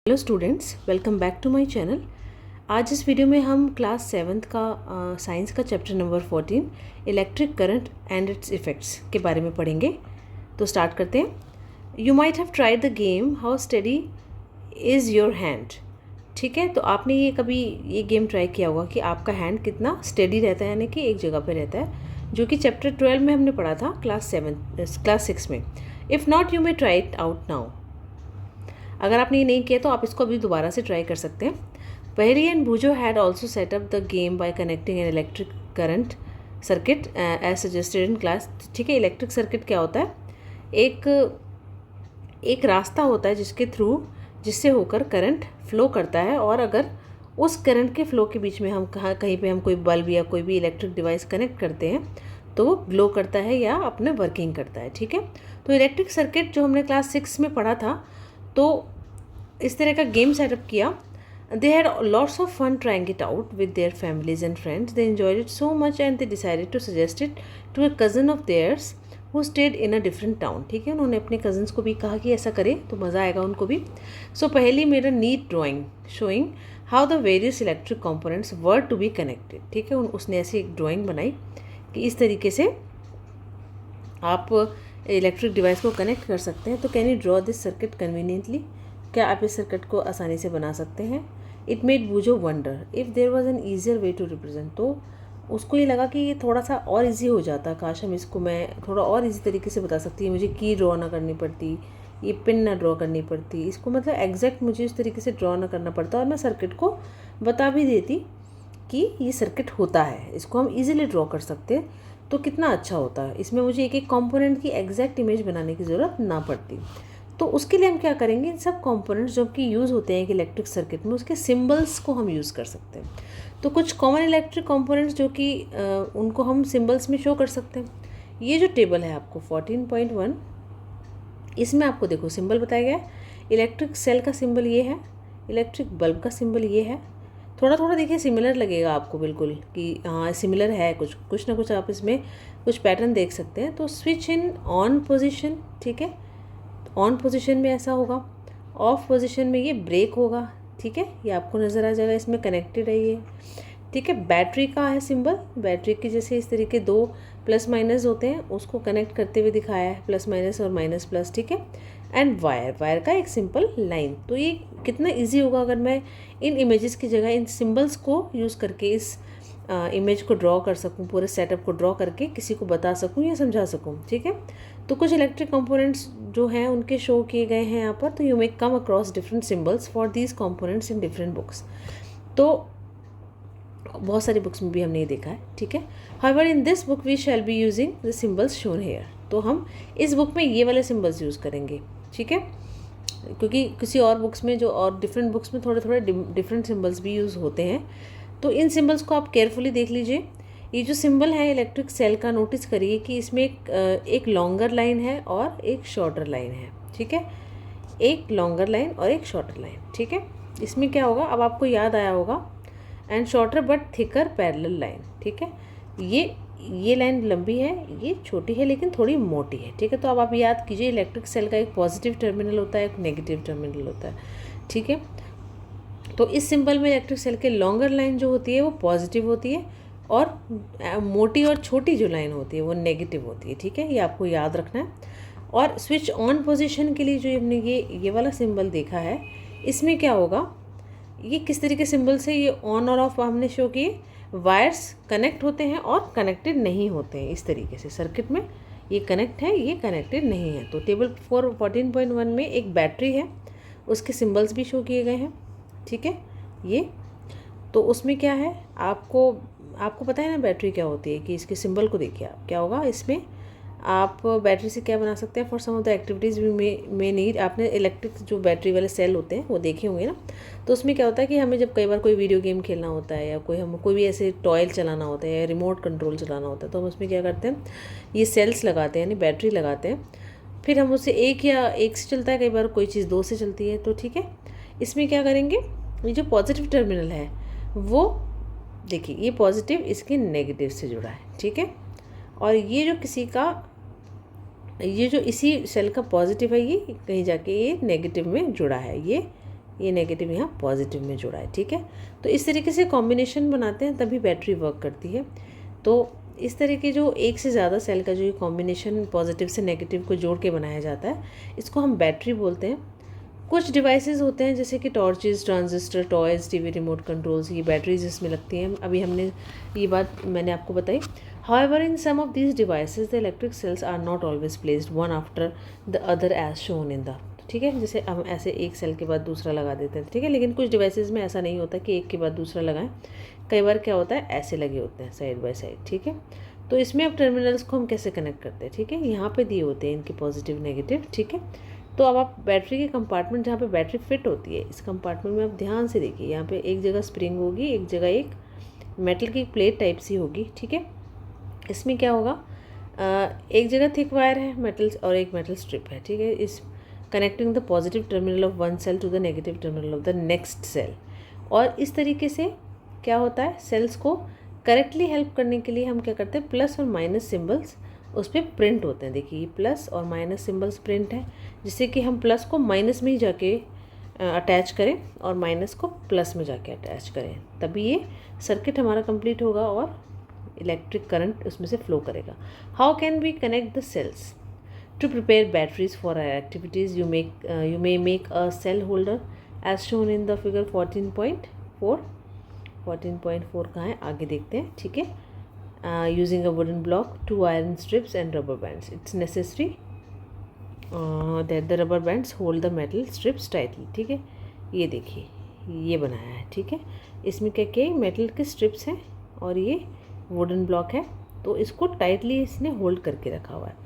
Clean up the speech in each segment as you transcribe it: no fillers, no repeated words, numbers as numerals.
Hello students, welcome back to my channel. आज इस video में हम क्लास 7th का साइंस का chapter number 14 electric current and it's effects के बारे में पढ़ेंगे। तो स्टार्ट करते हैं। You might have tried the game how steady is your hand. ठीक है, तो आपने ये कभी ये गेम ट्राई किया होगा कि आपका हैंड कितना स्टेडी रहता है, यानी कि एक जगह पर रहता है, जो कि चैप्टर 12 में हमने पढ़ा था क्लास 6 में। If not you may try it out now. अगर आपने ये नहीं किया तो आप इसको अभी दोबारा से ट्राई कर सकते हैं। Paheli and Boojho had also set up the game by connecting an electric current circuit as suggested in class. ठीक है, इलेक्ट्रिक सर्किट क्या होता है? एक रास्ता होता है जिससे होकर करंट फ्लो करता है, और अगर उस करंट के फ्लो के बीच में हम कहीं पे हम कोई बल्ब या कोई भी इलेक्ट्रिक डिवाइस कनेक्ट करते हैं तो वो ग्लो करता है या अपने वर्किंग करता है। ठीक है, तो इलेक्ट्रिक सर्किट जो हमने क्लास 6 में पढ़ा था, तो इस तरह का गेम सेटअप किया। They had lots of fun trying it out with their families and friends. They enjoyed it so much and they decided to suggest it to a cousin of theirs who stayed in a different town. ठीक है, उन्होंने अपने cousins को भी कहा कि ऐसा करें तो मज़ा आएगा उनको भी। So Paheli made a neat drawing showing how the various electric components were to be connected. ठीक है, उसने ऐसी एक ड्राइंग बनाई कि इस तरीके से आप इलेक्ट्रिक डिवाइस को कनेक्ट कर सकते हैं। तो can you draw this circuit conveniently? क्या आप इस सर्किट को आसानी से बना सकते हैं? It made Boojho wonder if there was an easier way to represent. तो उसको ये लगा कि ये थोड़ा सा और इजी हो जाता, काश हम इसको मैं थोड़ा और इजी तरीके से बता सकती। मुझे की ड्रॉ ना करनी पड़ती, ये पिन ना ड्रॉ करनी पड़ती, इसको मतलब एग्जैक्ट मुझे इस तरीके से ड्रॉ ना करना पड़ता, और मैं सर्किट को बता भी देती कि ये सर्किट होता है, इसको हम ईजिली ड्रॉ कर सकते हैं। तो कितना अच्छा होता है, इसमें मुझे एक एक कंपोनेंट की एग्जैक्ट इमेज बनाने की ज़रूरत ना पड़ती। तो उसके लिए हम क्या करेंगे, इन सब कंपोनेंट्स जो कि यूज़ होते हैं एक इलेक्ट्रिक सर्किट में, उसके सिंबल्स को हम यूज़ कर सकते हैं। तो कुछ कॉमन इलेक्ट्रिक कंपोनेंट्स जो कि उनको हम सिंबल्स में शो कर सकते हैं। ये जो टेबल है आपको 14.1, इसमें आपको देखो सिंबल बताया गया है। इलेक्ट्रिक सेल का सिंबल ये है, इलेक्ट्रिक बल्ब का सिंबल ये है। थोड़ा थोड़ा देखिए सिमिलर लगेगा आपको बिल्कुल कि हाँ सिमिलर है, कुछ ना कुछ आप इसमें कुछ पैटर्न देख सकते हैं। तो स्विच इन ऑन पोजीशन, ठीक है, ऑन पोजीशन में ऐसा होगा, ऑफ पोजीशन में ये ब्रेक होगा। ठीक है, ये आपको नज़र आ जाएगा, इसमें कनेक्टेड है ये। ठीक है, बैटरी का है सिंबल, बैटरी की जैसे इस तरीके दो प्लस माइनस होते हैं, उसको कनेक्ट करते हुए दिखाया है, प्लस माइनस और माइनस प्लस। ठीक है, एंड वायर का एक सिंपल लाइन। तो ये कितना इजी होगा अगर मैं इन इमेजेस की जगह इन सिंबल्स को यूज़ करके इस इमेज को ड्रॉ कर सकूं, पूरे सेटअप को ड्रॉ करके किसी को बता सकूं या समझा सकूं। ठीक है, तो कुछ इलेक्ट्रिक कंपोनेंट्स जो हैं उनके शो किए गए हैं यहाँ पर। तो you may come across different symbols for these components in different books. तो बहुत सारी बुक्स में भी हमने ये देखा है। ठीक है, however in this book we shall be using the symbols shown here. तो हम इस बुक में ये वाले सिंबल्स यूज़ करेंगे। ठीक है, क्योंकि किसी और बुक्स में जो और डिफरेंट बुक्स में थोड़े थोड़े डिफरेंट सिंबल्स भी यूज़ होते हैं। तो इन सिंबल्स को आप केयरफुली देख लीजिए। ये जो सिंबल है इलेक्ट्रिक सेल का, नोटिस करिए कि इसमें एक लॉन्गर लाइन है और एक शॉर्टर लाइन है। ठीक है, एक लॉन्गर लाइन और एक शॉर्टर लाइन। ठीक है, इसमें क्या होगा, अब आपको याद आया होगा, and shorter but thicker parallel line. ठीक है, ये लाइन लंबी है, ये छोटी है लेकिन थोड़ी मोटी है। ठीक है, तो अब आप याद कीजिए इलेक्ट्रिक सेल का एक पॉजिटिव टर्मिनल होता है, एक नेगेटिव टर्मिनल होता है। ठीक है, तो इस सिंबल में इलेक्ट्रिक सेल के लॉन्गर लाइन जो होती है वो पॉजिटिव होती है, और मोटी और छोटी जो लाइन होती है वो नेगेटिव होती है। ठीक है, ये आपको याद रखना है। और स्विच ऑन पोजीशन के लिए जो हमने ये वाला सिंबल देखा है, इसमें क्या होगा, ये किस तरीके सिंबल से ये ऑन और ऑफ हमने शो किए। वायर्स कनेक्ट होते हैं और कनेक्टेड नहीं होते हैं, इस तरीके से सर्किट में ये कनेक्ट है, ये कनेक्टेड नहीं है। तो टेबल 14.1 में एक बैटरी है, उसके सिंबल्स भी शो किए गए हैं। ठीक है, ये तो उसमें क्या है, आपको पता है ना बैटरी क्या होती है, कि इसके सिंबल को देखिए आप, क्या होगा इसमें, आप बैटरी से क्या बना सकते हैं। For some of the activities में नीड, आपने इलेक्ट्रिक जो बैटरी वाले सेल होते हैं वो देखे होंगे ना। तो उसमें क्या होता है कि हमें जब कई बार कोई वीडियो गेम खेलना होता है, या कोई भी ऐसे टॉयल चलाना होता है या रिमोट कंट्रोल चलाना होता है, तो हम उसमें क्या करते हैं, ये सेल्स लगाते हैं, यानी बैटरी लगाते हैं। फिर हम उससे एक से चलता है, कई बार कोई चीज़ दो से चलती है। तो ठीक है, इसमें क्या करेंगे, ये जो पॉजिटिव टर्मिनल है वो देखिए, ये पॉजिटिव इसके नेगेटिव से जुड़ा है। ठीक है, और ये जो इसी सेल का पॉजिटिव है, ये कहीं जाके ये नेगेटिव में जुड़ा है, ये ये नेगेटिव यहाँ पॉजिटिव में जुड़ा है, ठीक है। तो इस तरीके से कॉम्बिनेशन बनाते हैं तभी बैटरी वर्क करती है। तो इस तरह के जो एक से ज़्यादा सेल का जो ये कॉम्बिनेशन पॉजिटिव से नेगेटिव को जोड़ के बनाया जाता है, इसको हम बैटरी बोलते हैं। कुछ डिवाइसेस होते हैं जैसे कि torches, transistor, toys, TV remote controls, ये बैटरीज इसमें लगती हैं। अभी हमने ये बात मैंने आपको बताई। However, in some of these devices, the electric cells are not always placed one after the other as shown in the, ठीक है, जैसे हम ऐसे एक सेल के बाद दूसरा लगा देते हैं, ठीक है। लेकिन कुछ डिवाइसेस में ऐसा नहीं होता कि एक के बाद दूसरा लगाएं। कई बार क्या होता है, ऐसे लगे होते हैं साइड बाय साइड, ठीक है। तो इसमें अब टर्मिनल्स को हम कैसे कनेक्ट करते हैं, ठीक है, यहाँ पे दिए होते हैं इनके पॉजिटिव नेगेटिव, ठीक है। तो अब आप बैटरी के कंपार्टमेंट जहाँ पे बैटरी फिट होती है, इस कंपार्टमेंट में आप ध्यान से देखिए, यहाँ पे एक जगह स्प्रिंग होगी, एक जगह एक मेटल की प्लेट टाइप सी होगी, ठीक है। इसमें क्या होगा, एक जगह थिक वायर है मेटल और एक मेटल स्ट्रिप है, ठीक है। इस connecting the positive terminal of one cell to the negative terminal of the next cell. और इस तरीके से क्या होता है, सेल्स को करेक्टली हेल्प करने के लिए हम क्या करते हैं, प्लस और माइनस सिम्बल्स उस पर प्रिंट होते हैं। देखिए ये प्लस और माइनस सिम्बल्स प्रिंट है, जिससे कि हम प्लस को माइनस में ही जाके अटैच करें और माइनस को प्लस में जाके अटैच करें, तभी ये सर्किट हमारा कंप्लीट होगा और इलेक्ट्रिक करंट उसमें से फ्लो करेगा। How can we connect the cells to prepare batteries for our activities? You may make a cell holder as shown in the figure 14.4। 14.4 कहाँ है, आगे देखते हैं, ठीक है। Using a wooden block, 2 iron strips and rubber bands, it's necessary that the rubber bands hold the metal strips tightly, ठीक है। ये देखिए ये बनाया है, ठीक है। इसमें क्या क्या मेटल के स्ट्रिप्स हैं और ये वुडन ब्लॉक है, तो इसको टाइटली इसने होल्ड करके रखा हुआ है।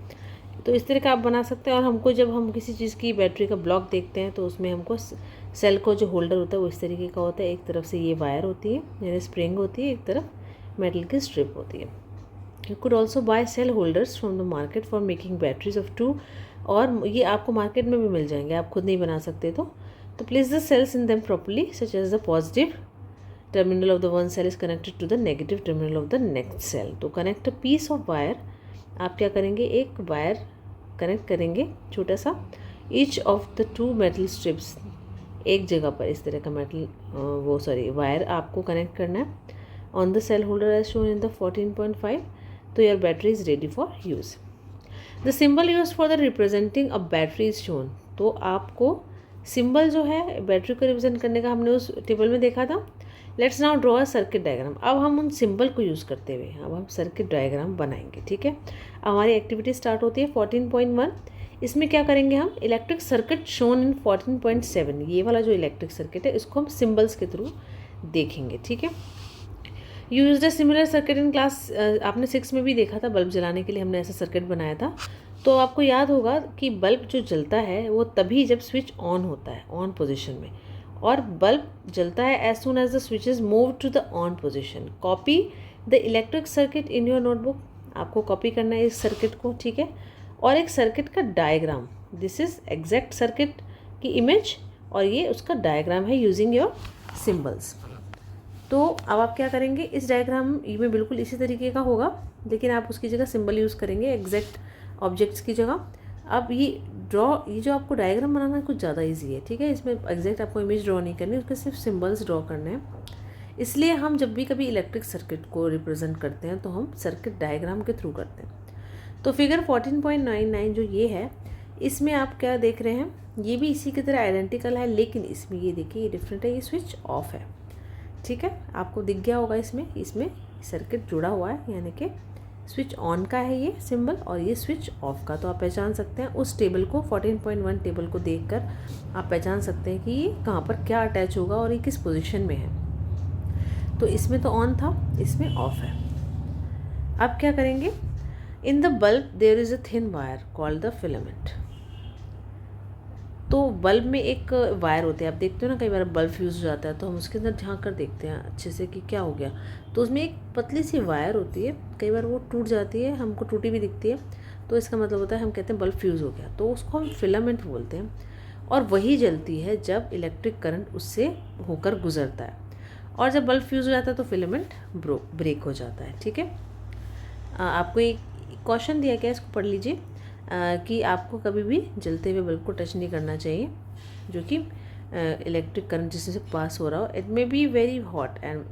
तो इस तरह का आप बना सकते हैं। और हमको जब हम किसी चीज़ की बैटरी का ब्लॉक देखते हैं तो उसमें हमको सेल को जो होल्डर होता है वो इस तरीके का होता है। एक तरफ से ये वायर होती है यानी स्प्रिंग होती है, एक तरफ मेटल की स्ट्रिप होती है। You could also buy cell holders from the market for making batteries of 2, और ये आपको मार्केट में भी मिल जाएंगे, आप खुद नहीं बना सकते तो place the cells in them properly, such as the positive terminal of the one cell is connected to the negative terminal of the next cell. तो connect a piece of wire, आप क्या करेंगे, एक वायर कनेक्ट करेंगे छोटा सा, each of the 2 metal strips, एक जगह पर इस तरह का मेटल वायर आपको कनेक्ट करना है on the cell holder as shown in the 14.5. तो your battery is ready for use. The symbol used for the representing a battery is shown. तो आपको सिंबल जो है बैटरी को रिप्रेजेंट करने का हमने उस टेबल में देखा था। Let's now draw a circuit diagram. अब हम उन सिंबल को यूज़ करते हुए अब हम सर्किट डायग्राम बनाएंगे, ठीक है। अब हमारी एक्टिविटी स्टार्ट होती है 14.1। इसमें क्या करेंगे हम, इलेक्ट्रिक सर्किट शोन इन 14.7, ये वाला जो इलेक्ट्रिक सर्किट है इसको हम सिंबल्स के थ्रू देखेंगे, ठीक है। Use the similar circuit in class, आपने 6 में भी देखा था, बल्ब जलाने के लिए हमने ऐसा सर्किट बनाया था। तो आपको याद होगा कि बल्ब जो जलता है वो तभी जब स्विच ऑन होता है, ऑन पोजीशन में, और बल्ब जलता है as soon as the switch is move to the on position. Copy the electric circuit in your notebook, आपको कॉपी करना है इस सर्किट को, ठीक है। और एक सर्किट का diagram, this is exact circuit की इमेज और ये उसका डायग्राम है यूजिंग योर सिम्बल्स। तो अब आप क्या करेंगे, इस डायग्राम में बिल्कुल इसी तरीके का होगा, लेकिन आप उसकी जगह सिंबल यूज़ करेंगे एग्जैक्ट ऑब्जेक्ट्स की जगह। अब ये जो आपको डायग्राम बनाना कुछ ज़्यादा इजी है, ठीक है। इसमें एग्जैक्ट आपको इमेज ड्रॉ नहीं करनी, उसके सिर्फ सिंबल्स ड्रॉ करने हैं। इसलिए हम जब भी कभी इलेक्ट्रिक सर्किट को रिप्रेजेंट करते हैं तो हम सर्किट डायग्राम के थ्रू करते हैं। तो फिगर 14.99 जो ये है, इसमें आप क्या देख रहे हैं, ये भी इसी की तरह आइडेंटिकल है, लेकिन इसमें ये देखिए ये डिफरेंट है, ये स्विच ऑफ है, ठीक है। आपको दिख गया होगा इसमें सर्किट जुड़ा हुआ है, यानी कि स्विच ऑन का है ये सिंबल और ये स्विच ऑफ का। तो आप पहचान सकते हैं उस टेबल को, 14.1 टेबल को देखकर आप पहचान सकते हैं कि ये कहाँ पर क्या अटैच होगा और ये किस पोजीशन में है। तो इसमें तो ऑन था, इसमें ऑफ है। अब क्या करेंगे, in the bulb there is a thin wire called the filament. तो बल्ब में एक वायर होते हैं, आप देखते हो ना, कई बार बल्ब फ्यूज़ हो जाता है तो हम उसके अंदर झांक कर देखते हैं अच्छे से कि क्या हो गया। तो उसमें एक पतली सी वायर होती है, कई बार वो टूट जाती है, हमको टूटी भी दिखती है, तो इसका मतलब होता है हम कहते हैं बल्ब फ्यूज़ हो गया, तो उसको हम फिलामेंट बोलते हैं। और वही जलती है जब इलेक्ट्रिक करंट उससे होकर गुजरता है, और जब बल्ब फ्यूज़ हो जाता है तो फिलामेंट ब्रेक हो जाता है, ठीक है। आपको एक क्वेश्चन दिया गया, इसको पढ़ लीजिए कि आपको कभी भी जलते हुए बल्ब को टच नहीं करना चाहिए, जो कि इलेक्ट्रिक करंट जिससे पास हो रहा हो, it may be very hot and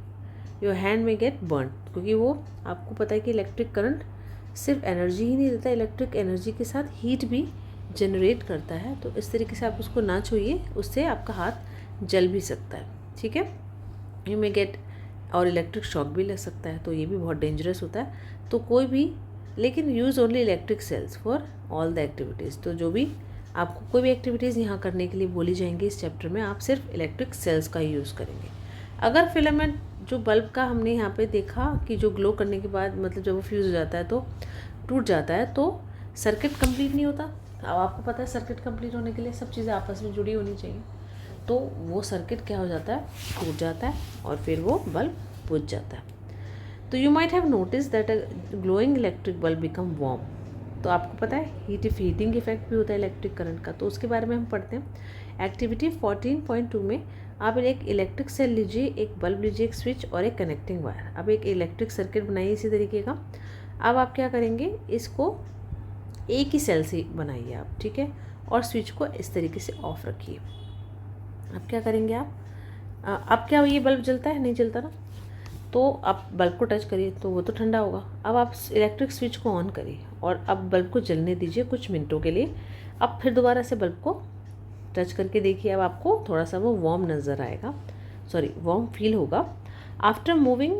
your hand में गेट बर्न, क्योंकि वो आपको पता है कि इलेक्ट्रिक करंट सिर्फ एनर्जी ही नहीं देता, इलेक्ट्रिक एनर्जी के साथ हीट भी जनरेट करता है। तो इस तरीके से आप उसको ना छूइए, उससे आपका हाथ जल भी सकता है, ठीक है। यू मे गेट, और इलेक्ट्रिक शॉक भी लग सकता है, तो ये भी बहुत डेंजरस होता है। तो कोई भी, लेकिन use only electric sales for all the activities. तो जो भी आपको कोई भी एक्टिविटीज़ यहाँ करने के लिए बोली जाएंगी इस चैप्टर में, आप सिर्फ इलेक्ट्रिक सेल्स का ही यूज़ करेंगे। अगर फिलामेंट जो बल्ब का हमने यहाँ पे देखा कि जो ग्लो करने के बाद मतलब जब वो फ्यूज़ हो जाता है तो टूट जाता है, तो सर्किट कंप्लीट नहीं होता। अब आपको पता है सर्किट कंप्लीट होने के लिए सब चीज़ें आपस में जुड़ी होनी चाहिए, तो वो सर्किट क्या हो जाता है, टूट जाता है और फिर वो बल्ब बुझ जाता है। तो you might have notice that a glowing electric bulb become warm. तो आपको पता है हीटिंग इफेक्ट भी होता है इलेक्ट्रिक करंट का, तो उसके बारे में हम पढ़ते हैं। एक्टिविटी 14.2 में आप एक इलेक्ट्रिक सेल लीजिए, एक बल्ब लीजिए, एक स्विच और एक कनेक्टिंग वायर। अब एक इलेक्ट्रिक सर्किट बनाइए इसी तरीके का। अब आप क्या करेंगे, इसको एक ही सेल से बनाइए आप, ठीक है, और स्विच को इस तरीके से ऑफ रखिए। अब क्या करेंगे आप, अब क्या ये बल्ब जलता है, नहीं जलता ना, तो आप बल्ब को टच करिए तो वो तो ठंडा होगा। अब आप इलेक्ट्रिक स्विच को ऑन करिए और अब बल्ब को जलने दीजिए कुछ मिनटों के लिए। अब फिर दोबारा से बल्ब को टच करके देखिए, अब आपको थोड़ा सा वो वार्म नज़र आएगा, वार्म फील होगा। After moving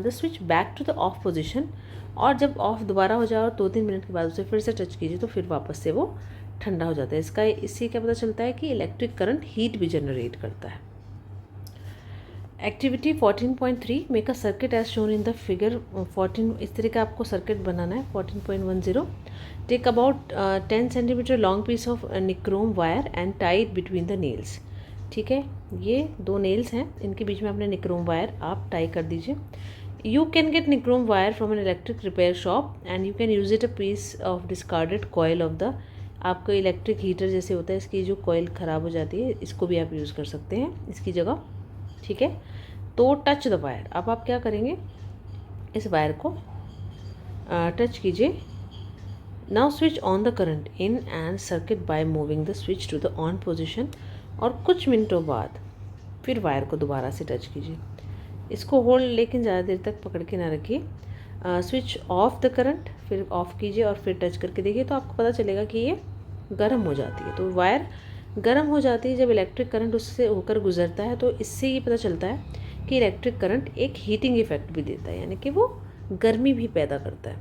the switch back to the off position, और जब ऑफ दोबारा हो जाए और 2-3 मिनट के बाद उसे फिर से टच कीजिए तो फिर वापस से वो ठंडा हो जाता है। इससे क्या पता चलता है कि इलेक्ट्रिक करंट हीट भी जनरेट करता है। Activity 14.3 make a circuit as shown in the figure 14। इस तरह का आपको सर्किट बनाना है। 14.10 take about 10 centimetre long piece of nichrome wire and tie it between the nails. ठीक है, ये 2 नेल्स हैं, इनके बीच में अपने निक्रोम वायर आप टाई कर दीजिए। You can get nichrome wire from an electric repair shop and you can use it a piece of discarded coil of the, आपको इलेक्ट्रिक हीटर जैसे होता है इसकी जो कॉयल ख़राब हो जाती है, इसको भी आप यूज़ कर सकते हैं इसकी जगह, ठीक है। तो टच द वायर, अब आप क्या करेंगे, इस वायर को टच कीजिए। Now switch on the current in and circuit by moving the switch to the on position, और कुछ मिनटों बाद फिर वायर को दोबारा से टच कीजिए। इसको होल्ड लेकिन ज़्यादा देर तक पकड़ के ना रखिए। स्विच ऑफ द करंट, फिर ऑफ कीजिए और फिर टच करके देखिए, तो आपको पता चलेगा कि ये गर्म हो जाती है। तो वायर गर्म हो जाती है जब इलेक्ट्रिक करंट उससे होकर गुजरता है, तो इससे ये पता चलता है कि इलेक्ट्रिक करंट एक हीटिंग इफेक्ट भी देता है, यानी कि वो गर्मी भी पैदा करता है।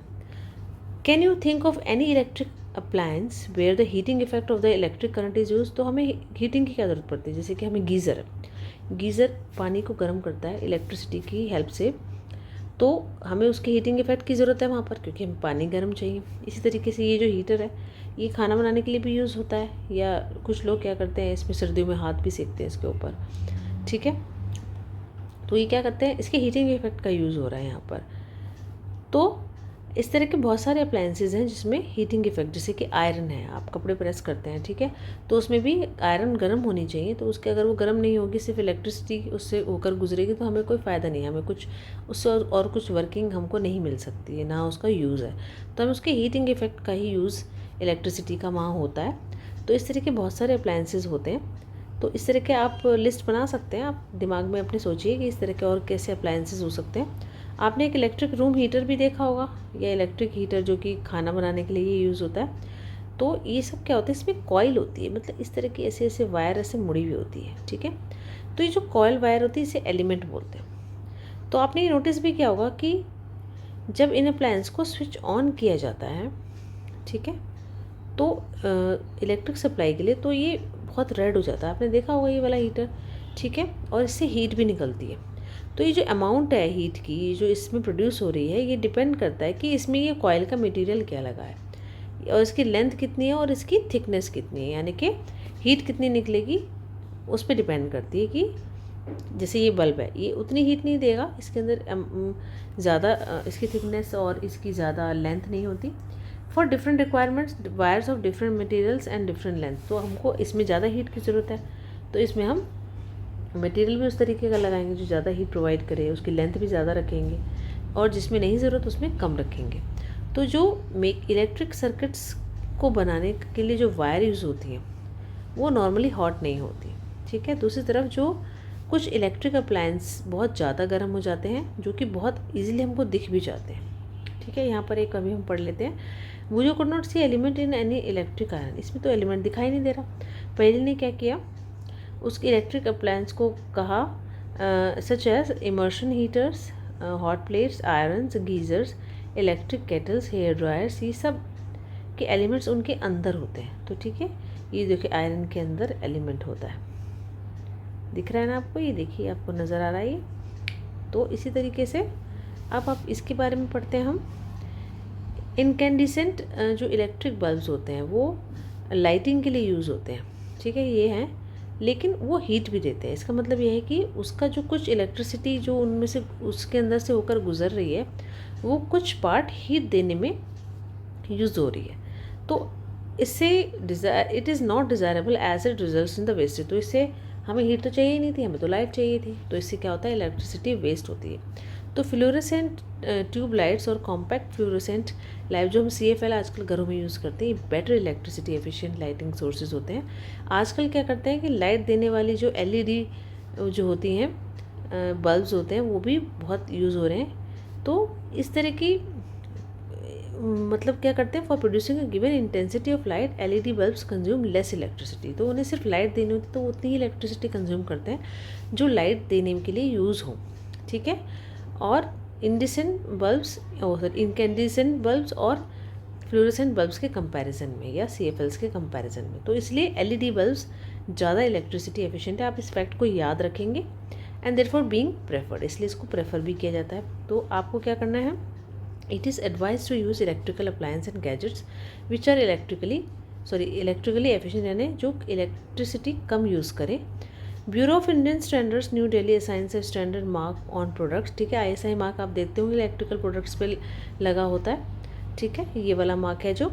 Can you think of any electric appliance where the heating effect of the electric current is use. तो हमें हीटिंग की क्या ज़रूरत पड़ती है, जैसे कि हमें गीज़र है, गीज़र पानी को गर्म करता है इलेक्ट्रिसिटी की हेल्प से, तो हमें उसके हीटिंग इफेक्ट की ज़रूरत है वहाँ पर, क्योंकि हमें पानी गर्म चाहिए। इसी तरीके से ये जो हीटर है ये खाना बनाने के लिए भी यूज़ होता है, या कुछ लोग क्या करते हैं इसमें सर्दियों में हाथ भी सेकते हैं इसके ऊपर, ठीक है। तो ये क्या करते हैं, इसके हीटिंग इफेक्ट का यूज़ हो रहा है यहाँ पर। तो इस तरह के बहुत सारे अप्लायंसेज हैं जिसमें हीटिंग इफेक्ट, जैसे कि आयरन है, आप कपड़े प्रेस करते हैं, ठीक है, तो उसमें भी आयरन गर्म होनी चाहिए। तो उसके अगर वो गर्म नहीं होगी, सिर्फ इलेक्ट्रिसिटी उससे होकर गुजरेगी, तो हमें कोई फ़ायदा नहीं है, हमें कुछ उससे और कुछ वर्किंग हमको नहीं मिल सकती है, ना उसका यूज़ है। तो हमें उसके हीटिंग इफेक्ट का ही यूज़ इलेक्ट्रिसिटी का वहाँ होता है। तो इस तरह के बहुत सारे अप्लायंसेज होते हैं। तो इस तरह के आप लिस्ट बना सकते हैं, आप दिमाग में अपने सोचिए कि इस तरह के और कैसे अप्लायंसेज हो सकते हैं। आपने एक इलेक्ट्रिक रूम हीटर भी देखा होगा, या इलेक्ट्रिक हीटर जो कि खाना बनाने के लिए ये यूज़ होता है। तो ये सब क्या होता है, इसमें कॉइल होती है, मतलब इस तरह की ऐसे ऐसे वायर ऐसे मुड़ी हुई होती है, ठीक है। तो ये जो कॉइल वायर होती है इसे एलिमेंट बोलते हैं। तो आपने ये नोटिस भी किया होगा कि जब इन अप्लायंस को स्विच ऑन किया जाता है, ठीक है, तो इलेक्ट्रिक सप्लाई के लिए, तो ये बहुत रेड हो जाता है, आपने देखा होगा ये वाला हीटर, ठीक है, और इससे हीट भी निकलती है। तो ये जो अमाउंट है हीट की जो इसमें प्रोड्यूस हो रही है, ये डिपेंड करता है कि इसमें ये कॉइल का मटेरियल क्या लगा है, और इसकी लेंथ कितनी है और इसकी थिकनेस कितनी है, यानी कि हीट कितनी निकलेगी उस पर डिपेंड करती है। कि जैसे ये बल्ब है, ये उतनी हीट नहीं देगा, इसके अंदर ज़्यादा इसकी थिकनेस और इसकी ज़्यादा लेंथ नहीं होती। For different requirements wires of different materials and different length, तो हमको इसमें ज़्यादा हीट की ज़रूरत है, तो इसमें हम मटेरियल भी उस तरीके का लगाएंगे जो ज़्यादा हीट प्रोवाइड करे, उसकी लेंथ भी ज़्यादा रखेंगे, और जिसमें नहीं ज़रूरत उसमें कम रखेंगे। तो जो इलेक्ट्रिक सर्किट्स को बनाने के लिए जो वायर यूज़ होती हैं वो नॉर्मली हॉट नहीं होती, ठीक है। दूसरी तरफ जो कुछ इलेक्ट्रिक अप्लायंस बहुत ज़्यादा गर्म हो जाते हैं, जो कि बहुत ईजिली हमको दिख भी जाते हैं, ठीक है। यहाँ पर एक अभी हम पढ़ लेते हैं। वो could not see element in any electric iron, इसमें तो एलिमेंट दिखाई नहीं दे रहा। पहले ने क्या किया, उसके इलेक्ट्रिक अप्लायंस को कहा such as immersion heaters, hot plates, irons, geysers, electric kettles, hair dryers, ये सब के एलिमेंट्स उनके अंदर होते हैं। तो ठीक है, ये देखिए आयरन के अंदर एलिमेंट होता है, दिख रहा है ना आपको, ये देखिए आपको नज़र आ रहा है ये। तो इसी तरीके से अब आप इसके बारे में पढ़ते हैं हम। इनकैंडिसेंट जो इलेक्ट्रिक बल्ब्स होते हैं वो लाइटिंग के लिए यूज़ होते हैं, ठीक है, ये हैं, लेकिन वो हीट भी देते हैं। इसका मतलब ये है कि उसका जो कुछ इलेक्ट्रिसिटी जो उनमें से उसके अंदर से होकर गुजर रही है, वो कुछ पार्ट हीट देने में यूज़ हो रही है। तो इससे it is not desirable as it results in the wastage. तो इससे हमें हीट तो चाहिए ही नहीं थी, हमें तो लाइट चाहिए थी। तो इससे क्या होता है, इलेक्ट्रिसिटी वेस्ट होती है। तो फ्लोरेसेंट ट्यूब लाइट्स और कॉम्पैक्ट फ्लोरेसेंट लाइट जो हम CFL आजकल घरों में यूज़ करते हैं, ये better electricity efficient lighting sources होते हैं। आजकल क्या करते हैं कि लाइट देने वाली जो LED जो होती हैं बल्ब्स होते हैं, वो भी बहुत यूज़ हो रहे हैं। तो इस तरह की मतलब क्या करते हैं, for producing a given intensity of light LED bulbs consume less electricity. तो उन्हें सिर्फ लाइट देनी होती है तो वो उतनी ही इलेक्ट्रिसिटी कंज्यूम करते हैं जो लाइट देने के लिए यूज़ हो, ठीक है। और इंडिसेंट बल्ब्स और इनकैंडिसेंट बल्ब्स और फ्लोरेसेंट बल्ब्स के कंपैरिजन में या CFLs के कंपैरिजन में, तो इसलिए LED बल्ब्स ज़्यादा इलेक्ट्रिसिटी एफिशिएंट है। आप इस फैक्ट को याद रखेंगे एंड देयरफॉर बीइंग प्रेफर्ड, इसलिए इसको प्रेफर भी किया जाता है। तो आपको क्या करना है, it is advise to use electrical appliance and gadgets which are electrically efficient, यानी जो इलेक्ट्रिसिटी कम यूज़ करें। Bureau of Indian standards New Delhi assigns a standard mark on products, ठीक है। ISI मार्क आप देखते होंगे इलेक्ट्रिकल प्रोडक्ट्स पे लगा होता है, ठीक है। ये वाला मार्क है जो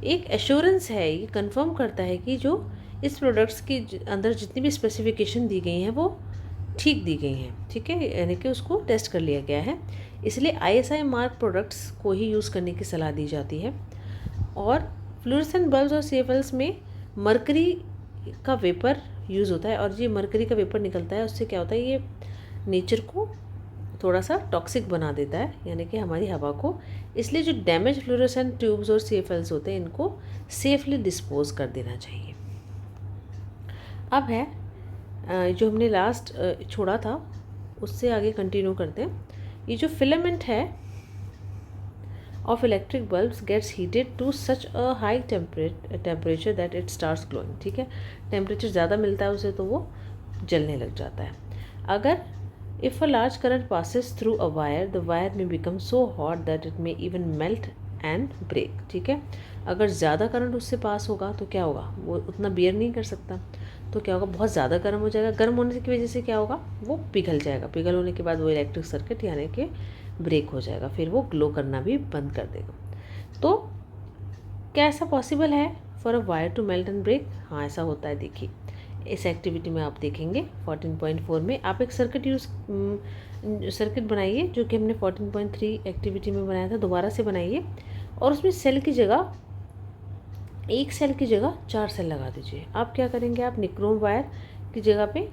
एक एश्योरेंस है, ये कंफर्म करता है कि जो इस प्रोडक्ट्स के अंदर जितनी भी स्पेसिफिकेशन दी गई हैं वो ठीक दी गई हैं, ठीक है, यानी कि उसको टेस्ट कर लिया गया है। इसलिए ISI मार्क प्रोडक्ट्स को ही यूज़ करने की सलाह दी जाती है। और फ्लोरेसेंट बल्ब्स और CFLs में मरकरी का वेपर यूज़ होता है, और ये मरकरी का वेपर निकलता है, उससे क्या होता है, ये नेचर को थोड़ा सा टॉक्सिक बना देता है, यानी कि हमारी हवा को। इसलिए जो डैमेज फ्लोरेसेंट ट्यूब्स और CFLs होते हैं, इनको सेफली डिस्पोज कर देना चाहिए। अब है जो हमने लास्ट छोड़ा था उससे आगे कंटिन्यू करते हैं। ये जो फिलामेंट है of electric bulbs gets heated to such a high temperature that it starts glowing, ठीक है। टेम्परेचर ज़्यादा मिलता है उसे तो वो जलने लग जाता है। अगर if a large current passes through a wire, the wire may become so hot that it may even melt and break, ठीक है। अगर ज़्यादा करंट उससे पास होगा तो क्या होगा, वो उतना बियर नहीं कर सकता, तो क्या होगा, बहुत ज़्यादा गर्म हो जाएगा। गर्म होने की वजह से क्या होगा, वो पिघल जाएगा। पिघल होने के बाद वो इलेक्ट्रिक सर्किट यानी कि ब्रेक हो जाएगा, फिर वो ग्लो करना भी बंद कर देगा। तो क्या ऐसा पॉसिबल है for a wire to melt and break? हाँ, ऐसा होता है। देखिए इस एक्टिविटी में आप देखेंगे 14.4 में आप एक सर्किट बनाइए जो कि हमने 14.3 एक्टिविटी में बनाया था, दोबारा से बनाइए, और उसमें सेल की जगह, एक सेल की जगह 4 सेल लगा दीजिए। आप क्या करेंगे, आप निक्रोम वायर की जगह पे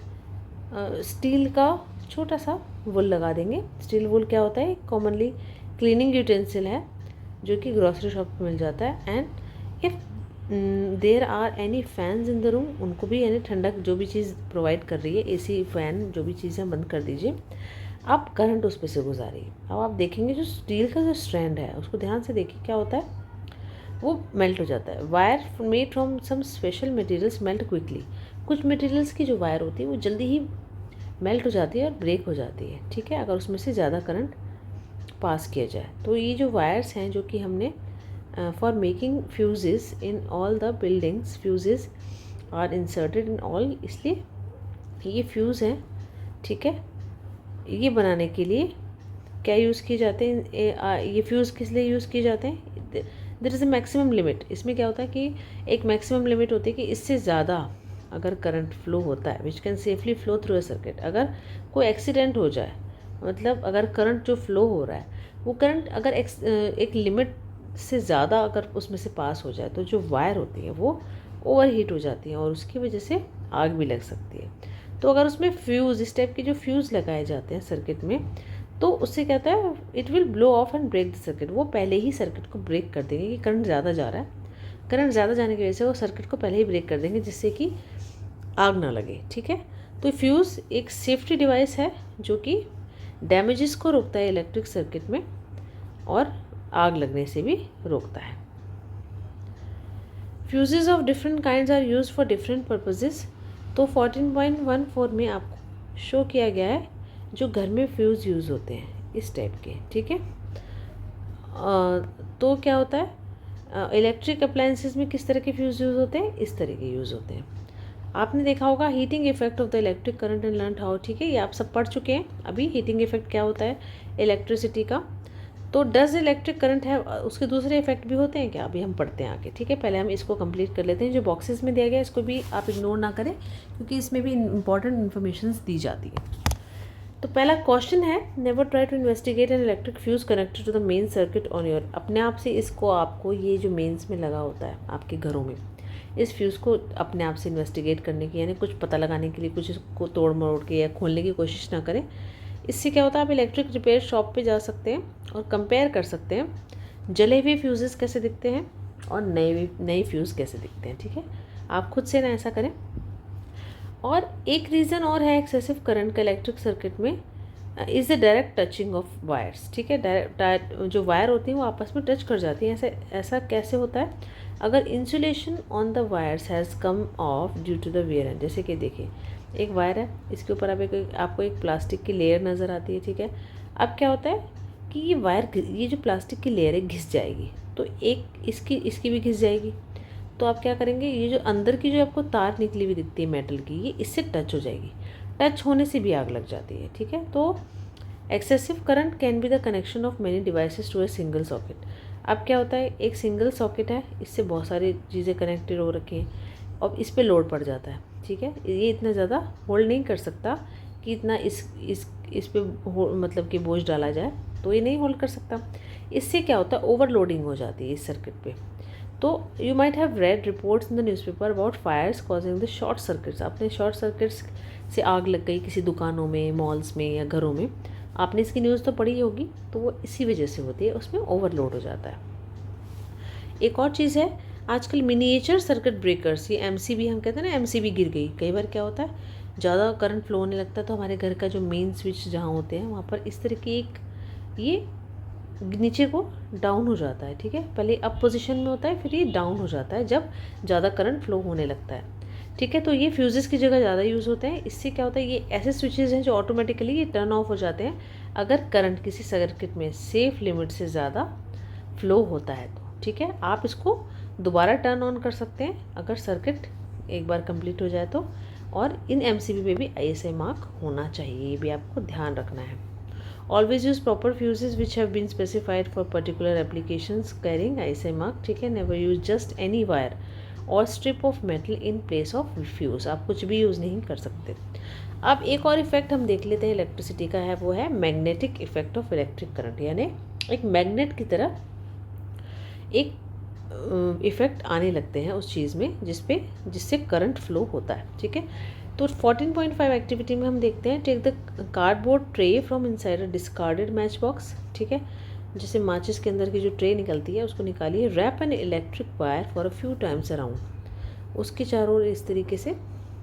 स्टील का छोटा सा वुल लगा देंगे। स्टील वुल क्या होता है, कॉमनली क्लीनिंग यूटेंसिल है जो कि ग्रॉसरी शॉप पे मिल जाता है। And if there are any fans in the room, उनको भी यानी ठंडक जो भी चीज़ प्रोवाइड कर रही है, AC फैन जो भी चीज़ें बंद कर दीजिए। आप करंट उस पर से गुजारिए। अब आप देखेंगे जो स्टील का जो स्ट्रैंड है उसको ध्यान से देखिए, क्या होता है, वो मेल्ट हो जाता है। Wire made from some special materials melt quickly, कुछ मटेरियल्स की जो वायर होती है वो जल्दी ही मेल्ट हो जाती है और ब्रेक हो जाती है, ठीक है, अगर उसमें से ज़्यादा करंट पास किया जाए। तो ये जो वायर्स हैं जो कि हमने for making fuses in all the buildings, fuses are inserted in all, इसलिए ये फ्यूज़ हैं, ठीक है। ये बनाने के लिए क्या यूज़ किए जाते हैं, ये फ्यूज़ किस लिए यूज़ किए जाते हैं, there is a maximum limit. इसमें क्या होता है कि एक मैक्सिमम लिमिट होती है कि इससे ज़्यादा अगर करंट फ्लो होता है which can safely flow through a circuit, अगर कोई एक्सीडेंट हो जाए, मतलब अगर करंट जो फ्लो हो रहा है वो करंट अगर एक लिमिट से ज़्यादा अगर उसमें से पास हो जाए तो जो वायर होती है वो ओवर हीट हो जाती है और उसकी वजह से आग भी लग सकती है। तो अगर उसमें फ्यूज़, इस टाइप के जो फ्यूज़ लगाए जाते हैं सर्किट में, तो उससे क्या होता है, it will blow off and break the circuit. वो पहले ही सर्किट को ब्रेक कर देंगे कि करंट ज़्यादा जा रहा है, करंट ज़्यादा जाने की वजह से वो सर्किट को पहले ही ब्रेक कर देंगे जिससे कि आग ना लगे। ठीक है, तो फ्यूज़ एक सेफ्टी डिवाइस है जो कि डैमेजेस को रोकता है इलेक्ट्रिक सर्किट में और आग लगने से भी रोकता है। Fuses of different kinds are use for different purposes. तो 14.14 में आपको शो किया गया है जो घर में फ्यूज़ यूज़ होते हैं इस टाइप के। ठीक है, तो क्या होता है, इलेक्ट्रिक अप्लायंसेस में किस तरह के फ्यूज़ यूज़ होते हैं, इस तरह के यूज़ होते हैं। आपने देखा होगा heating effect of the electric current and learn how. ठीक है, ये आप सब पढ़ चुके हैं अभी, हीटिंग इफेक्ट क्या होता है इलेक्ट्रिसिटी का। तो डज इलेक्ट्रिक करंट है, उसके दूसरे इफेक्ट भी होते हैं क्या, अभी हम पढ़ते हैं आगे। ठीक है, पहले हम इसको कंप्लीट कर लेते हैं। जो बॉक्सेस में दिया गया है इसको भी आप इग्नोर ना करें क्योंकि इसमें भी इंपॉर्टेंट इन्फॉर्मेशन दी जाती है। तो पहला क्वेश्चन है, never try to investigate an electric fuse connected to the main circuit on your. अपने आप से इसको, आपको ये जो मेन्स में लगा होता है आपके घरों में, इस फ्यूज़ को अपने आप से इन्वेस्टिगेट करने की, यानी कुछ पता लगाने के लिए कुछ इसको तोड़ मरोड़ के या खोलने की कोशिश ना करें। इससे क्या होता है, आप इलेक्ट्रिक रिपेयर शॉप पे जा सकते हैं और कंपेयर कर सकते हैं जले हुए फ्यूज़ेस कैसे दिखते हैं और नए फ्यूज़ कैसे दिखते हैं। ठीक है, आप खुद से ना ऐसा करें। और एक रीज़न और है एक्सेसिव करंट का इलेक्ट्रिक सर्किट में, is the direct touching of wires. ठीक है, डायरेक्ट जो वायर होती हैं वो आपस में टच कर जाती हैं। ऐसा कैसे होता है, अगर insulation on the wires has come off due to the wear and. जैसे कि देखिए एक वायर है, इसके ऊपर आपको एक प्लास्टिक की लेयर नज़र आती है। ठीक है, अब क्या होता है कि ये जो प्लास्टिक की लेयर है घिस जाएगी, तो एक इसकी भी घिस जाएगी। तो आप क्या करेंगे, ये जो अंदर की जो आपको तार निकली हुई दिखती है मेटल की, ये इससे टच हो जाएगी, टच होने से भी आग लग जाती है। ठीक है, तो excessive current can be the connection of many devices to a single socket. अब क्या होता है, एक सिंगल सॉकेट है, इससे बहुत सारी चीज़ें कनेक्टेड हो रखी हैं और इस पर लोड पड़ जाता है। ठीक है, ये इतना ज़्यादा होल्ड नहीं कर सकता कि इतना इस पे मतलब कि बोझ डाला जाए, तो ये नहीं होल्ड कर सकता। इससे क्या होता है, ओवरलोडिंग हो जाती है इस सर्किट पे। तो you might have read reports in the newspaper about fires causing the short circuits. आपने शॉर्ट सर्किट्स से आग लग गई किसी दुकानों में, मॉल्स में या घरों में, आपने इसकी न्यूज़ तो पढ़ी होगी। तो वो इसी वजह से होती है, उसमें ओवरलोड हो जाता है। एक और चीज़ है, आजकल मिनिएचर सर्किट ब्रेकर्स, ये एमसीबी हम कहते हैं ना, एमसीबी गिर गई। कई बार क्या होता है, ज़्यादा करंट फ्लो होने लगता है तो हमारे घर का जो मेन स्विच जहाँ होते हैं वहाँ पर इस तरह की एक ये नीचे को डाउन हो जाता है। ठीक है, पहले अप पोजीशन में होता है, फिर ये डाउन हो जाता है जब ज़्यादा करंट फ्लो होने लगता है। ठीक है, तो ये फ्यूजेस की जगह ज़्यादा यूज़ होते हैं। इससे क्या होता है, ये ऐसे स्विचेज़ हैं जो ऑटोमेटिकली ये टर्न ऑफ हो जाते हैं अगर करंट किसी सर्किट में सेफ लिमिट से ज़्यादा फ्लो होता है तो। ठीक है, आप इसको दोबारा टर्न ऑन कर सकते हैं अगर सर्किट एक बार कंप्लीट हो जाए तो। और इन एमसीबी पे भी ISI मार्क होना चाहिए, ये भी आपको ध्यान रखना है। Always use proper fuses which have been specified for particular applications carrying ISI mark. ठीक है, never use just any wire or strip of metal in place of fuse. आप कुछ भी यूज़ नहीं कर सकते। अब एक और इफेक्ट हम देख लेते हैं इलेक्ट्रिसिटी का, है वो है magnetic effect of electric current. यानी एक मैग्नेट की तरह एक इफ़ेक्ट आने लगते हैं उस चीज़ में जिससे करंट फ्लो होता है। ठीक है, तो 14.5 एक्टिविटी में हम देखते हैं, take the cardboard tray from inside a discarded match box. ठीक है, जैसे माचिस के अंदर की जो ट्रे निकलती है उसको निकालिए। Wrap an electric wire for a few times around, उसके चारों ओर इस तरीके से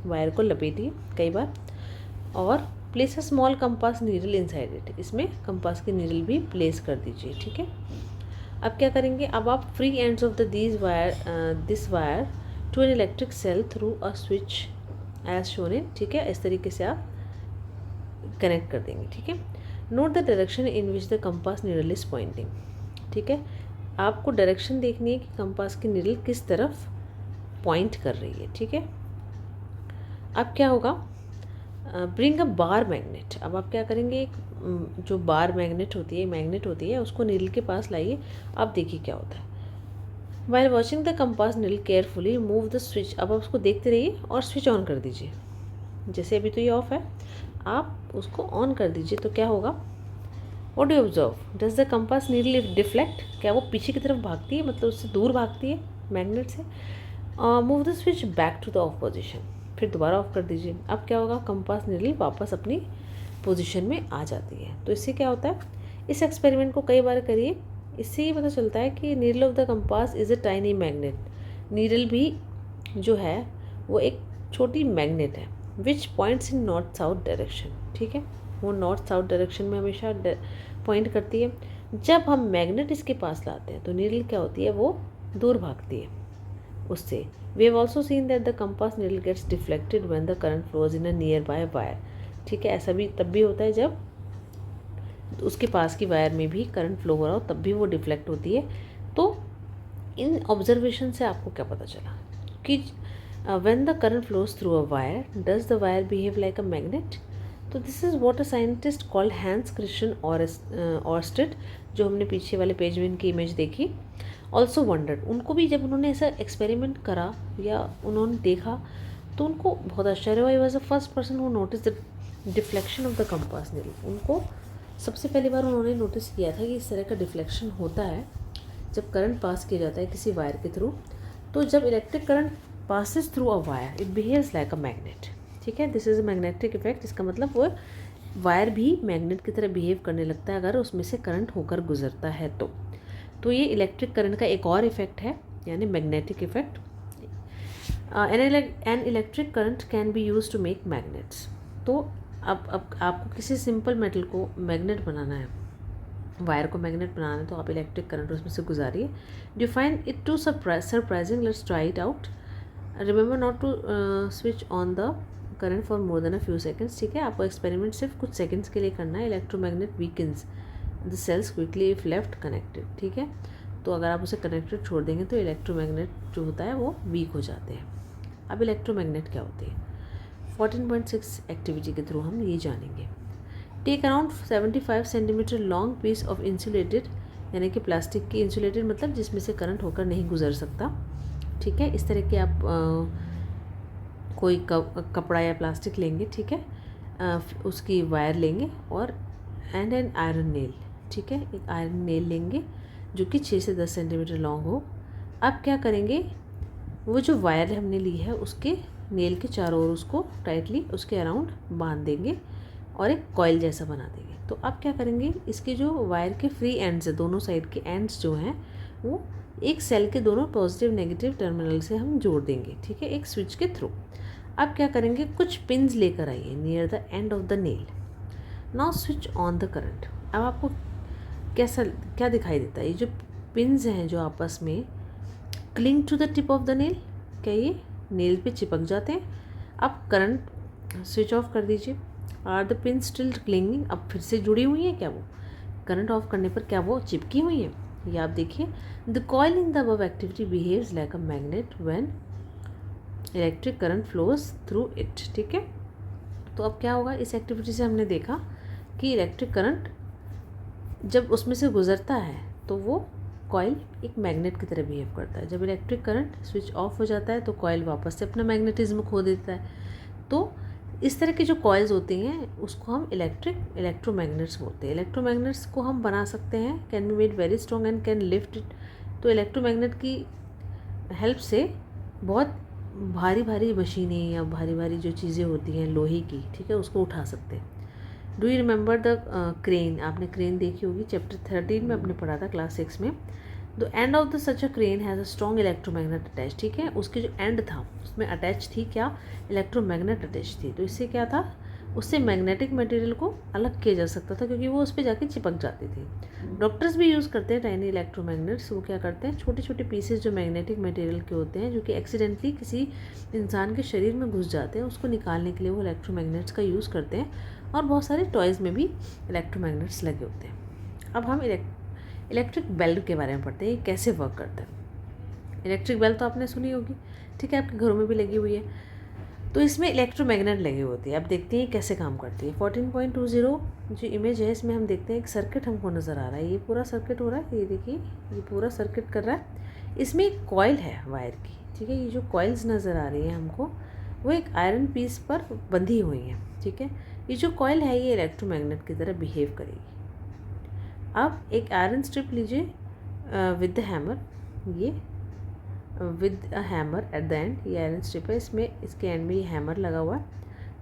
वायर को लपेटिए कई बार। और place a small compass needle inside it, इसमें कंपास की नीडल भी प्लेस कर दीजिए। ठीक है, अब क्या करेंगे, अब आप free ends of the this wire to an electric cell through a switch as shown in. ठीक है, इस तरीके से आप कनेक्ट कर देंगे। ठीक है, note the direction in which the compass needle is pointing. ठीक है, आपको डायरेक्शन देखनी है कि कंपास की नीडल किस तरफ पॉइंट कर रही है। ठीक है, अब क्या होगा, ब्रिंग अ बार मैग्नेट। अब आप क्या करेंगे, एक जो बार मैग्नेट होती है उसको नीडल के पास लाइए। अब देखिए क्या होता है, while watching the compass needle carefully move the switch. अब आप उसको देखते रहिए और स्विच ऑन कर दीजिए। जैसे अभी तो ये ऑफ है, आप उसको ऑन कर दीजिए तो क्या होगा, what do you observe, does the compass needle deflect, क्या वो पीछे की तरफ भागती है, मतलब उससे दूर भागती है मैग्नेट से। Move the switch back to the off position. फिर दोबारा ऑफ कर दीजिए। अब क्या होगा, कंपास नीडल वापस अपनी पोजीशन में आ जाती है। तो इससे क्या होता है, इस एक्सपेरिमेंट को कई बार करिए, इससे ये पता चलता है कि needle of the compass is a tiny magnet. Needle भी जो है वो एक छोटी मैग्नेट है which points in north south direction. ठीक है, वो नॉर्थ साउथ डायरेक्शन में हमेशा पॉइंट करती है। जब हम मैग्नेट इसके पास लाते हैं तो नीडल क्या होती है, वो दूर भागती है उससे। We have also seen that the compass needle gets deflected when the current flows in a nearby wire. ठीक है, ऐसा भी तब भी होता है जब उसके पास की वायर में भी करंट फ्लो हो रहा हो, तब भी वो डिफ्लेक्ट होती है। तो इन ऑब्जर्वेशन से आपको क्या पता चला कि when the current flows through a wire does the wire behave like a magnet. तो this is what a scientist called Hans Christian Orsted, जो हमने पीछे वाले पेज में इनकी इमेज देखी, ऑल्सो वंडर्ड। उनको भी जब उन्होंने ऐसा एक्सपेरिमेंट करा या उन्होंने देखा तो उनको बहुत आश्चर्य हुआ। He was the first person who notice the deflection of the compass needle. उनको सबसे पहली बार उन्होंने नोटिस किया था कि इस तरह का डिफ्लेक्शन होता है जब करंट पास किया जाता है किसी वायर के थ्रू। तो जब electric current passes through a wire it behaves like a magnet. ठीक है, this is a magnetic effect. इसका मतलब वो वायर भी मैग्नेट की तरह बिहेव करने लगता है अगर उसमें से करंट होकर गुजरता है तो ये इलेक्ट्रिक करंट का एक और इफेक्ट है, यानी magnetic effect. An electric current can be use to make magnets. तो अब आपको किसी सिंपल मेटल को मैग्नेट बनाना है, वायर को मैग्नेट बनाना है, तो आप इलेक्ट्रिक करंट उसमें से गुजारिए। Do find it too surprising, let's try it out. Remember not to switch on the current for more than a few seconds. ठीक है, आपको एक्सपेरिमेंट सिर्फ कुछ सेकेंड्स के लिए करना है। Electromagnet weakens the cells quickly if left connected. ठीक है, तो अगर आप उसे कनेक्टेड छोड़ देंगे तो इलेक्ट्रोमैग्नेट जो होता है वो वीक हो जाते हैं। अब इलेक्ट्रोमैग्नेट क्या होती है, 14.6 एक्टिविटी के थ्रू हम ये जानेंगे। Take around 75 centimetre long piece of insulated, यानी कि प्लास्टिक की, इंसुलेटेड मतलब जिसमें से करंट होकर नहीं गुजर सकता। ठीक है, इस तरह के आप कोई कपड़ा या प्लास्टिक लेंगे। ठीक है, उसकी वायर लेंगे और एंड एन आयरन नेल। ठीक है, एक आयरन नेल लेंगे जो कि 6 से 10 सेंटीमीटर लॉन्ग हो। अब क्या करेंगे, वो जो वायर हमने ली है उसके नेल के चारों ओर उसको टाइटली उसके अराउंड बांध देंगे और एक कॉइल जैसा बना देंगे। तो अब क्या करेंगे, इसके जो वायर के फ्री एंड्स है, दोनों साइड के एंड्स जो हैं वो एक सेल के दोनों पॉजिटिव नेगेटिव टर्मिनल से हम जोड़ देंगे। ठीक है, एक स्विच के थ्रू। अब क्या करेंगे, कुछ पिन्स लेकर आइए near the end of the nail. Now switch on the current. अब आपको क्या दिखाई देता है, ये जो पिन्स हैं जो आपस में cling to the tip of the nail, क्या ये नेल पे चिपक जाते हैं। अब करंट स्विच ऑफ कर दीजिए। Are the pin still clinging, अब फिर से जुड़ी हुई है क्या वो, करंट ऑफ करने पर क्या वो चिपकी हुई है, ये आप देखिए। The coil in the above activity behaves like a magnet when electric current flows through it. ठीक है, तो अब क्या होगा, इस एक्टिविटी से हमने देखा कि इलेक्ट्रिक करंट जब उसमें से गुजरता है तो वो कॉइल एक मैग्नेट की तरह बिहेव करता है। जब इलेक्ट्रिक करंट स्विच ऑफ हो जाता है तो कॉइल वापस से अपना मैग्नेटिज्म खो देता है। तो इस तरह की जो कॉइल्स होती हैं उसको हम इलेक्ट्रोमैग्नेट्स बोलते हैं। इलेक्ट्रोमैग्नेट्स को हम बना सकते हैं, can be made very strong and can lift it. तो इलेक्ट्रोमैग्नेट की हेल्प से बहुत भारी भारी मशीनें या भारी भारी जो चीज़ें होती हैं लोहे की, ठीक है, उसको उठा सकते हैं। Do you remember the crane, आपने क्रेन देखी होगी, चैप्टर 13 में आपने पढ़ा था क्लास 6 में। The end of the such a crane has a strong electromagnet attach. ठीक है, उसके जो एंड था उसमें अटैच थी क्या, इलेक्ट्रोमैग्नेट अटैच थी। तो इससे क्या था, उससे मैग्नेटिक मटेरियल को अलग किया जा सकता था क्योंकि वो उस पर जाके चिपक जाती थी। डॉक्टर्स भी यूज़ करते हैं टाइनी इलेक्ट्रोमैग्नेट्स। वो क्या करते हैं, छोटे छोटे पीसेस जो मैग्नेटिक मटेरियल के होते हैं जो कि एक्सीडेंटली किसी इंसान के शरीर में घुस जाते हैं, उसको निकालने के लिए वो इलेक्ट्रोमैग्नेट्स का यूज़ करते हैं। और बहुत सारे टॉयज़ में भी इलेक्ट्रोमैग्नेट्स लगे होते हैं। अब हम इलेक्ट्रिक बेल के बारे में पढ़ते हैं, ये कैसे वर्क करता है। इलेक्ट्रिक बेल तो आपने सुनी होगी, ठीक है, आपके घरों में भी लगी हुई है। तो इसमें इलेक्ट्रोमैग्नेट लगी होती है। अब देखते हैं कैसे काम करती है। 14.20 जो इमेज है इसमें हम देखते हैं एक सर्किट हमको नज़र आ रहा है। ये पूरा सर्किट हो रहा है, ये देखिए, ये पूरा सर्किट कर रहा है। इसमें एक कॉइल है वायर की, ठीक है। ये जो कॉइल्स नज़र आ रही है हमको वो एक आयरन पीस पर बंधी हुई हैं, ठीक है। ये जो कॉइल है ये इलेक्ट्रोमैग्नेट की तरह बिहेव करेगी। अब एक आयरन स्ट्रिप लीजिए विद द हैमर, ये with a hammer at the end. ये आयरन स्ट्रिप है, इसमें इसके एंड में ये हैमर लगा हुआ है,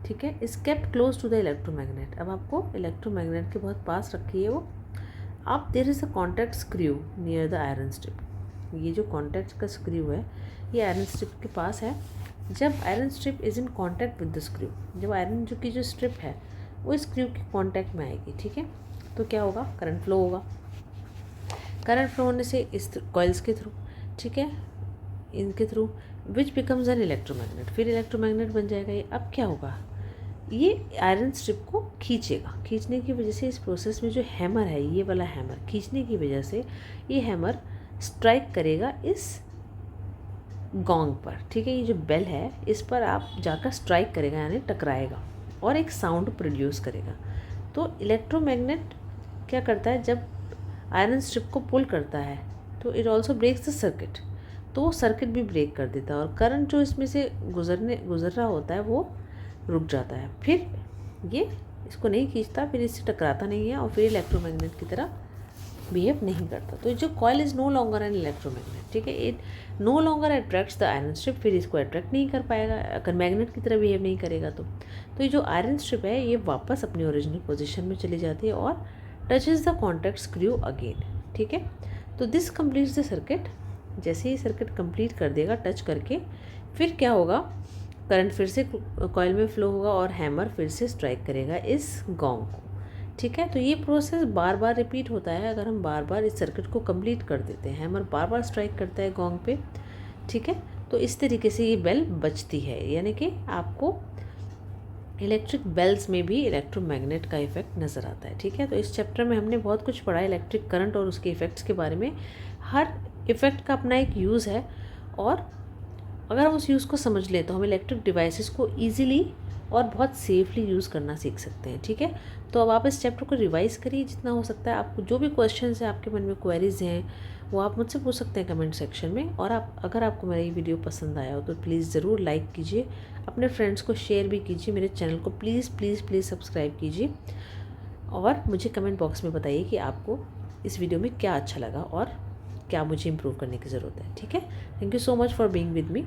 ठीक है। Is kept close to the electromagnet. अब आपको इलेक्ट्रोमैग्नेट के बहुत पास रखी है वो। अब there is a contact screw near the iron strip. ये जो कॉन्टैक्ट का स्क्रू है ये आयरन स्ट्रिप के पास है। जब iron strip is in contact with the screw, जब आयरन जो स्ट्रिप है वो स्क्रू के कॉन्टैक्ट में आएगी, ठीक है, तो क्या होगा, करंट फ्लो होगा। करंट फ्लो होने से इस कॉइल्स के थ्रू, ठीक है, इनके through, which becomes N electromagnet, फिर इलेक्ट्रोमैग्नेट बन जाएगा ये। अब क्या होगा, ये आयरन स्ट्रिप को खींचेगा। खींचने की वजह से इस प्रोसेस में जो हैमर है, ये वाला हैमर खींचने की वजह से ये हैमर स्ट्राइक करेगा इस गोंग पर, ठीक है। ये जो बेल है इस पर आप जाकर स्ट्राइक करेगा, यानी टकराएगा और एक साउंड प्रोड्यूस करेगा। तो इलेक्ट्रोमैग्नेट क्या करता है, जब आयरन स्ट्रिप को पुल करता है तो it also breaks the circuit, तो वो सर्किट भी ब्रेक कर देता है और करंट जो इसमें से गुजर रहा होता है वो रुक जाता है। फिर ये इसको नहीं खींचता, फिर इससे टकराता नहीं है और फिर इलेक्ट्रोमैग्नेट की तरह बिहेव नहीं करता। तो जो coil is no longer an electromagnet, ठीक है, it no longer attracts the iron strip, फिर इसको अट्रैक्ट नहीं कर पाएगा अगर मैग्नेट की तरह बिहेव नहीं करेगा तो ये जो आयरन स्ट्रिप है ये वापस अपनी ओरिजिनल पोजिशन में चली जाती है और touches the contact screw again, ठीक है। तो दिस कम्प्लीट्स द सर्किट। जैसे ही सर्किट कंप्लीट कर देगा टच करके, फिर क्या होगा, करंट फिर से कॉइल में फ्लो होगा और हैमर फिर से स्ट्राइक करेगा इस गोंग को, ठीक है। तो ये प्रोसेस बार बार रिपीट होता है अगर हम बार बार इस सर्किट को कंप्लीट कर देते हैं। हैमर बार बार स्ट्राइक करता है गोंग पे, ठीक है। तो इस तरीके से ये बेल बजती है, यानी कि आपको इलेक्ट्रिक बेल्स में भी इलेक्ट्रोमैग्नेट का इफेक्ट नज़र आता है, ठीक है। तो इस चैप्टर में हमने बहुत कुछ पढ़ा इलेक्ट्रिक करंट और उसके इफ़ेक्ट्स के बारे में। हर इफ़ेक्ट का अपना एक यूज़ है और अगर हम उस यूज़ को समझ लें तो हम इलेक्ट्रिक डिवाइसेस को ईजिली और बहुत सेफली यूज़ करना सीख सकते हैं, ठीक है। तो अब आप इस चैप्टर को रिवाइज़ करिए जितना हो सकता है। आपको जो भी क्वेश्चंस हैं, आपके मन में क्वेरीज हैं, वो आप मुझसे पूछ सकते हैं कमेंट सेक्शन में। और अगर आपको मेरा ये वीडियो पसंद आया हो तो प्लीज़ ज़रूर लाइक कीजिए, अपने फ्रेंड्स को शेयर भी कीजिए, मेरे चैनल को प्लीज़ प्लीज़ प्लीज़ सब्सक्राइब कीजिए और मुझे कमेंट बॉक्स में बताइए कि आपको इस वीडियो में क्या अच्छा लगा और क्या मुझे इम्प्रूव करने की ज़रूरत है, ठीक है। Thank you so much for being with me.